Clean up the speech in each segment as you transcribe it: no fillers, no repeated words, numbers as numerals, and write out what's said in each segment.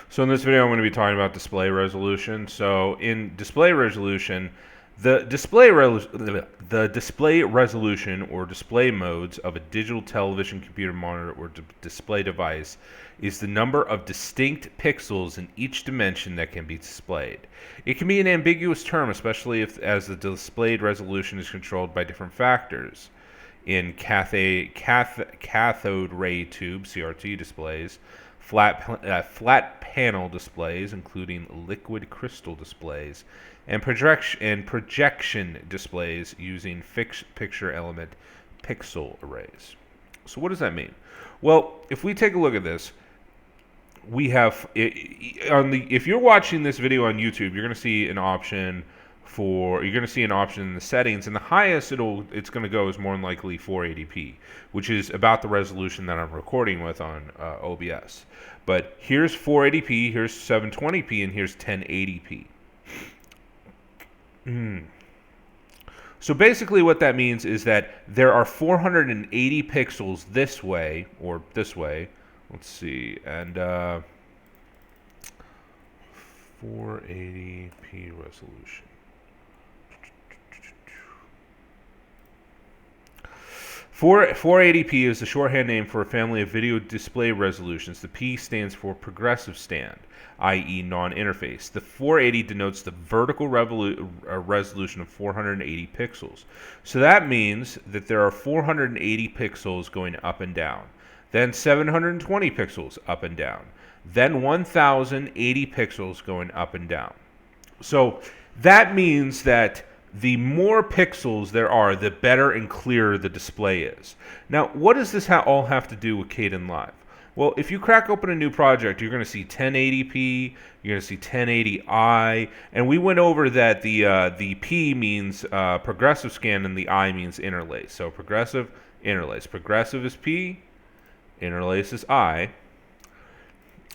So in this video, I'm going to be talking about display resolution. So in display resolution, the display resolution or display modes of a digital television, computer monitor, or display device is the number of distinct pixels in each dimension that can be displayed. It can be an ambiguous term, especially as the displayed resolution is controlled by different factors. In cathode ray tube (CRT) displays, flat panel displays, including liquid crystal displays, and projection displays using fixed picture element pixel arrays. So what does that mean? Well, if we take a look at this, we have if you're watching this video on YouTube, you're going to see an option in the settings, and the highest it's going to go is more than likely 480p, which is about the resolution that I'm recording with on OBS. But here's 480p, here's 720p, and here's 1080p. So basically what that means is that there are 480 pixels this way, or this way. Let's see, and 480p resolution. 480p is the shorthand name for a family of video display resolutions. The P stands for progressive stand, i.e. non-interface. The 480 denotes the vertical resolution of 480 pixels. So that means that there are 480 pixels going up and down, then 720 pixels up and down, then 1080 pixels going up and down. So that means that the more pixels there are, the better and clearer the display is. Now, what does this all have to do with Kdenlive? Well, if you crack open a new project, you're going to see 1080p, you're going to see 1080i, and we went over that the P means progressive scan and the I means interlace. So progressive, interlace. Progressive is P, interlace is I,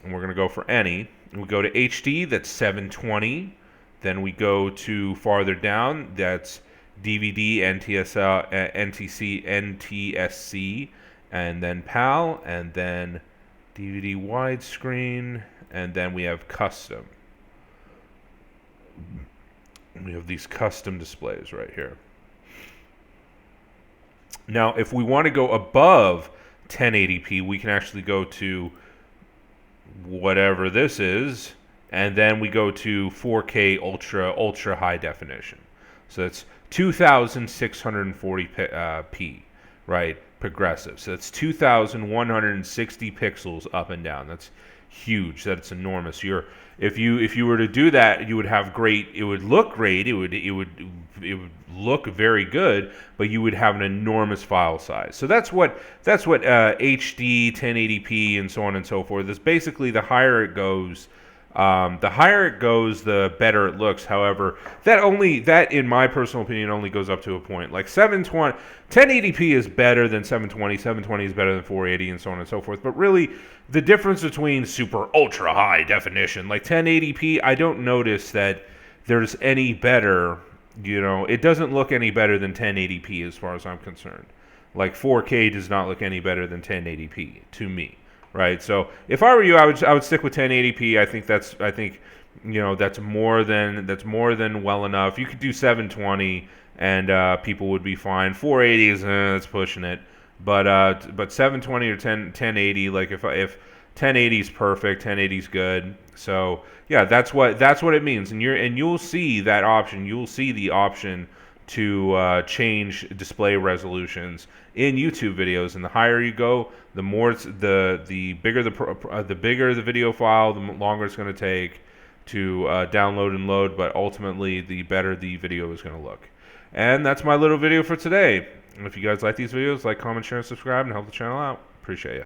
and we're going to go for any. We go to HD, that's 720. Then we go to farther down, that's DVD, NTSC, and then PAL, and then DVD widescreen, and then we have custom. We have these custom displays right here. Now, if we want to go above 1080p, we can actually go to whatever this is, and then we go to 4K ultra high definition. So that's 2640p, right? Progressive. So that's 2160 pixels up and down. That's huge. That's enormous. If you were to do that, you would have great. It would look great. It would look very good, but you would have an enormous file size. So that's what HD, 1080p, and so on and so forth. Is basically the higher it goes. The better it looks. However, that in my personal opinion only goes up to a point. Like 1080p is better than 720, 720 is better than 480, and so on and so forth. But really, the difference between super ultra high definition, like 1080p, I don't notice that there's any better. It doesn't look any better than 1080p as far as I'm concerned. Like 4K does not look any better than 1080p to me. Right, so if I were you, I would stick with 1080p. I think that's more than well enough. You could do 720, and people would be fine. 480 is that's pushing it, but 720 or 1080, like if 1080 is perfect, 1080 is good. So yeah, that's what it means, and you'll see that option. You'll see the option to change display resolutions in YouTube videos, and the higher you go, the more the bigger the bigger the video file, the longer it's going to take to download and load, but ultimately the better the video is going to look. And that's my little video for today. And if you guys like these videos, like, comment, share, and subscribe, and help the channel out. Appreciate it.